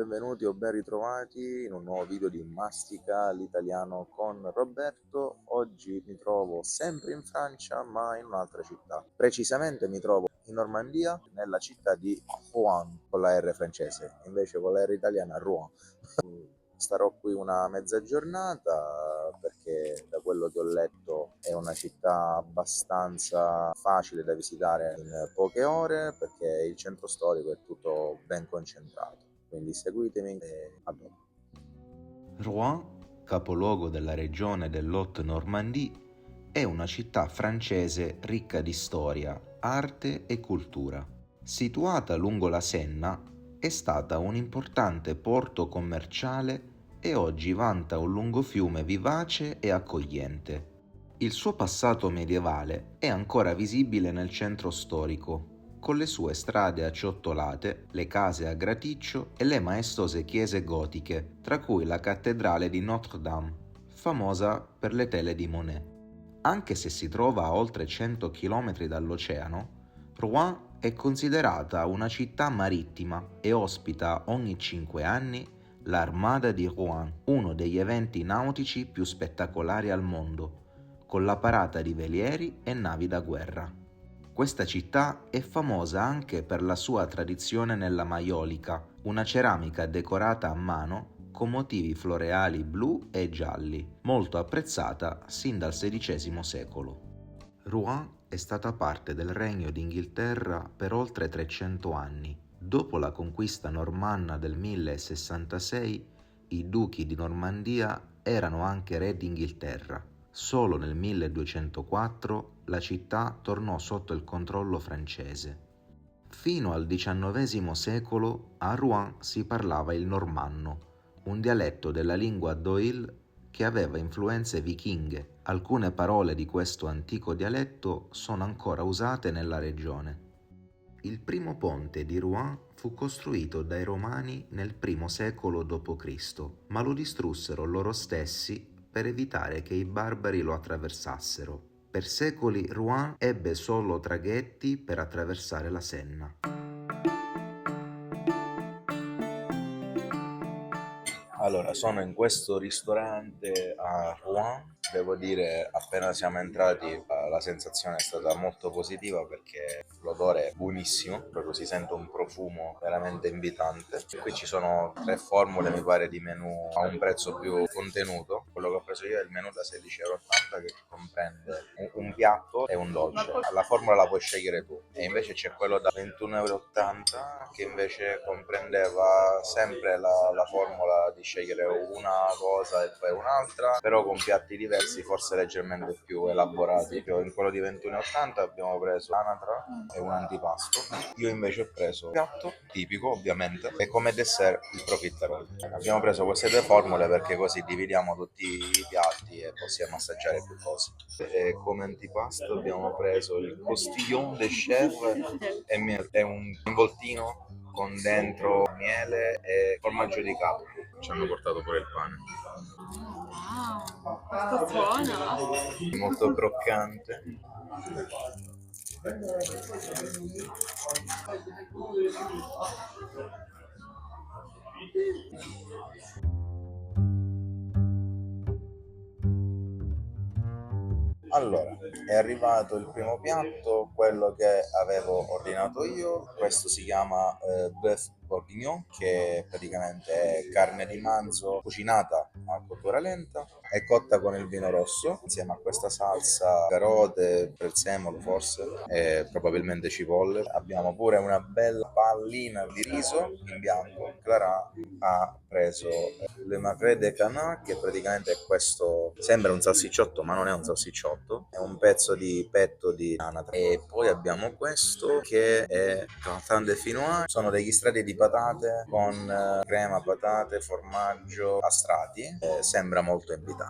benvenuti o ben ritrovati in un nuovo video di Mastica l'italiano con Roberto. Oggi mi trovo sempre in Francia, ma in un'altra città. Precisamente mi trovo in Normandia, nella città di Rouen, con la R francese, invece con la R italiana Rouen. Starò qui una mezza giornata perché da quello che ho letto è una città abbastanza facile da visitare in poche ore perché il centro storico è tutto ben concentrato. Quindi seguitemi e a dopo. Rouen, capoluogo della regione dell'Haute-Normandie, è una città francese ricca di storia, arte e cultura. Situata lungo la Senna, è stata un importante porto commerciale e oggi vanta un lungo fiume vivace e accogliente. Il suo passato medievale è ancora visibile nel centro storico, con le sue strade acciottolate, le case a graticcio e le maestose chiese gotiche, tra cui la cattedrale di Notre-Dame, famosa per le tele di Monet. Anche se si trova a oltre 100 km dall'oceano, Rouen è considerata una città marittima e ospita ogni 5 anni l'Armada di Rouen, uno degli eventi nautici più spettacolari al mondo, con la parata di velieri e navi da guerra. Questa città è famosa anche per la sua tradizione nella maiolica, una ceramica decorata a mano con motivi floreali blu e gialli, molto apprezzata sin dal XVI secolo. Rouen è stata parte del Regno d'Inghilterra per oltre 300 anni. Dopo la conquista normanna del 1066, i duchi di Normandia erano anche re d'Inghilterra. Solo nel 1204 la città tornò sotto il controllo francese. Fino al XIX secolo a Rouen si parlava il normanno, un dialetto della lingua d'Oïl che aveva influenze vichinghe. Alcune parole di questo antico dialetto sono ancora usate nella regione. Il primo ponte di Rouen fu costruito dai Romani nel I secolo d.C., ma lo distrussero loro stessi per evitare che i barbari lo attraversassero. Per secoli Rouen ebbe solo traghetti per attraversare la Senna. Allora, sono in questo ristorante a Rouen. Devo dire, appena siamo entrati, la sensazione è stata molto positiva perché l'odore è buonissimo, proprio si sente un profumo veramente invitante. Qui ci sono 3 formule, mi pare, di menù a un prezzo più contenuto. Quello che ho preso io è il menù da 16,80 € che comprende un piatto e un dolce. La formula la puoi scegliere tu. E invece c'è quello da 21,80 € che invece comprendeva sempre la formula di scegliere una cosa e poi un'altra, però con piatti diversi, forse leggermente più elaborati. In quello di 21,80 abbiamo preso l'anatra e un antipasto. Io invece ho preso un piatto tipico, ovviamente, e come dessert il profiterol. Abbiamo preso queste 2 formule perché così dividiamo tutti i piatti e possiamo assaggiare più cose. E come antipasto abbiamo preso il costillon de chèvre e miele, è un involtino con dentro miele e formaggio di capra. Ci hanno portato pure il pane. Wow, sta buona. Molto croccante. Allora, è arrivato il primo piatto, quello che avevo ordinato io. Questo si chiama bœuf bourguignon, che praticamente è carne di manzo cucinata a cottura lenta, è cotta con il vino rosso insieme a questa salsa, carote, prezzemolo forse e probabilmente cipolle. Abbiamo pure una bella pallina di riso in bianco. Clara ha preso le magret de canard, che praticamente è questo, sembra un salsicciotto ma non è un salsicciotto, è un pezzo di petto di anatra. E poi abbiamo questo che è gratin de finois, sono degli strati di patate con crema, patate, formaggio a strati. Sembra molto invitante.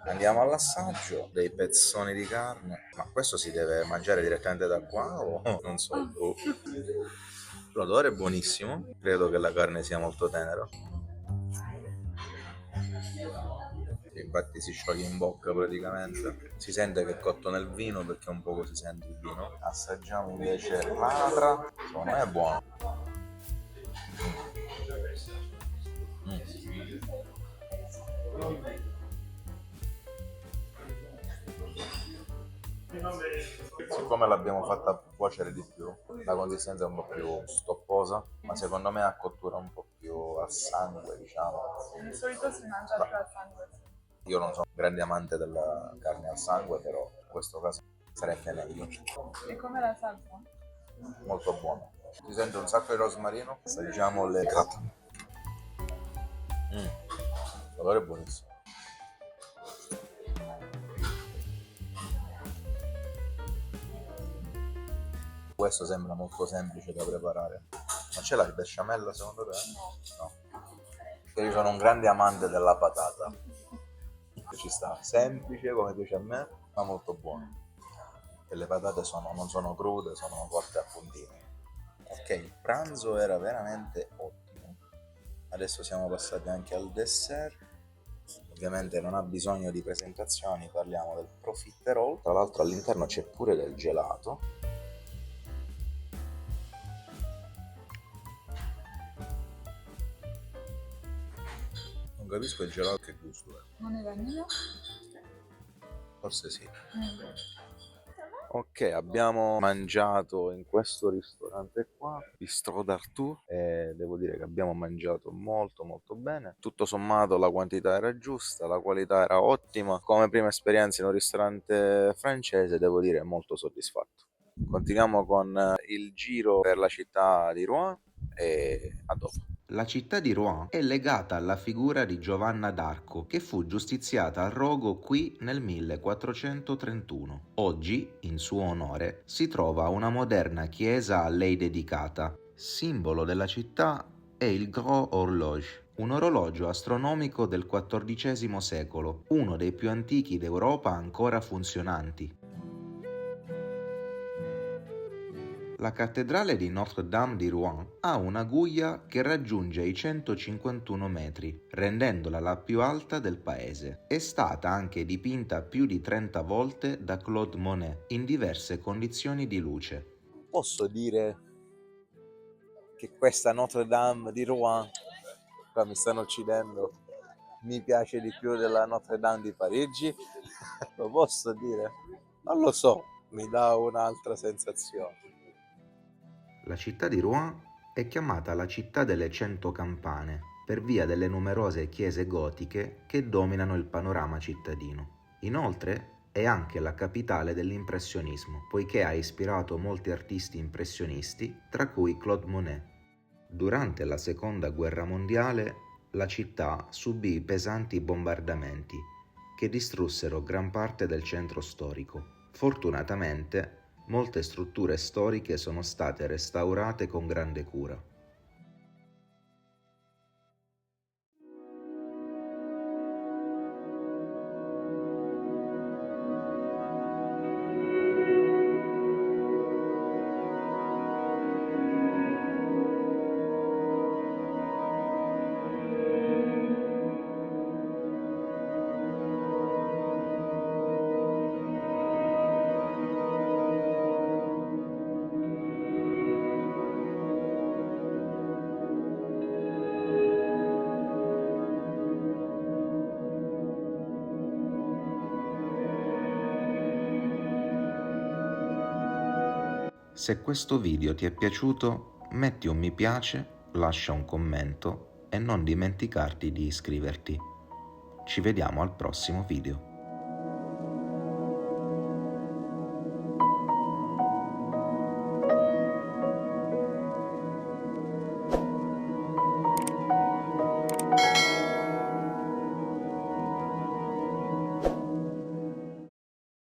Andiamo all'assaggio dei pezzoni di carne, ma questo si deve mangiare direttamente da qua o non so. L'odore è buonissimo, credo che la carne sia molto tenera. Infatti si scioglie in bocca praticamente, si sente che è cotto nel vino perché un poco si sente il vino. Assaggiamo invece l'anatra, secondo me è buono. Siccome l'abbiamo fatta cuocere di più, la consistenza è un po' più stopposa, ma secondo me ha cottura un po' più a sangue, diciamo. Di solito si mangia più al sangue. Io non sono un grande amante della carne al sangue, però in questo caso sarebbe meglio. E come la salsa? Molto buono. Si sente un sacco di rosmarino, assaggiamo le gratte. L'odore è buonissimo. Questo sembra molto semplice da preparare. Ma c'è la besciamella secondo te? No. Perché io sono un grande amante della patata. Ci sta, semplice come piace a me, ma molto buono. E le patate non sono crude, sono cotte a puntini. Ok, il pranzo era veramente ottimo. Adesso siamo passati anche al dessert. Ovviamente non ha bisogno di presentazioni, parliamo del profiterol. Tra l'altro all'interno c'è pure del gelato. Non capisco il gelato che gusto è. Non è vaniglia? Forse sì. Ok, abbiamo mangiato in questo ristorante qua, Bistrot d'Artour, e devo dire che abbiamo mangiato molto molto bene. Tutto sommato la quantità era giusta, la qualità era ottima. Come prima esperienza in un ristorante francese devo dire molto soddisfatto. Continuiamo con il giro per la città di Rouen e a dopo. La città di Rouen è legata alla figura di Giovanna d'Arco, che fu giustiziata a rogo qui nel 1431. Oggi, in suo onore, si trova una moderna chiesa a lei dedicata. Simbolo della città è il Gros Horloge, un orologio astronomico del XIV secolo, uno dei più antichi d'Europa ancora funzionanti. La cattedrale di Notre-Dame di Rouen ha una guglia che raggiunge i 151 metri, rendendola la più alta del paese. È stata anche dipinta più di 30 volte da Claude Monet in diverse condizioni di luce. Posso dire che questa Notre-Dame di Rouen, qua mi stanno uccidendo, mi piace di più della Notre-Dame di Parigi? Lo posso dire? Non lo so, mi dà un'altra sensazione. La città di Rouen è chiamata la città delle 100 campane per via delle numerose chiese gotiche che dominano il panorama cittadino. Inoltre è anche la capitale dell'impressionismo, poiché ha ispirato molti artisti impressionisti, tra cui Claude Monet. Durante la Seconda Guerra Mondiale la città subì pesanti bombardamenti che distrussero gran parte del centro storico. Fortunatamente molte strutture storiche sono state restaurate con grande cura. Se questo video ti è piaciuto, metti un mi piace, lascia un commento e non dimenticarti di iscriverti. Ci vediamo al prossimo video.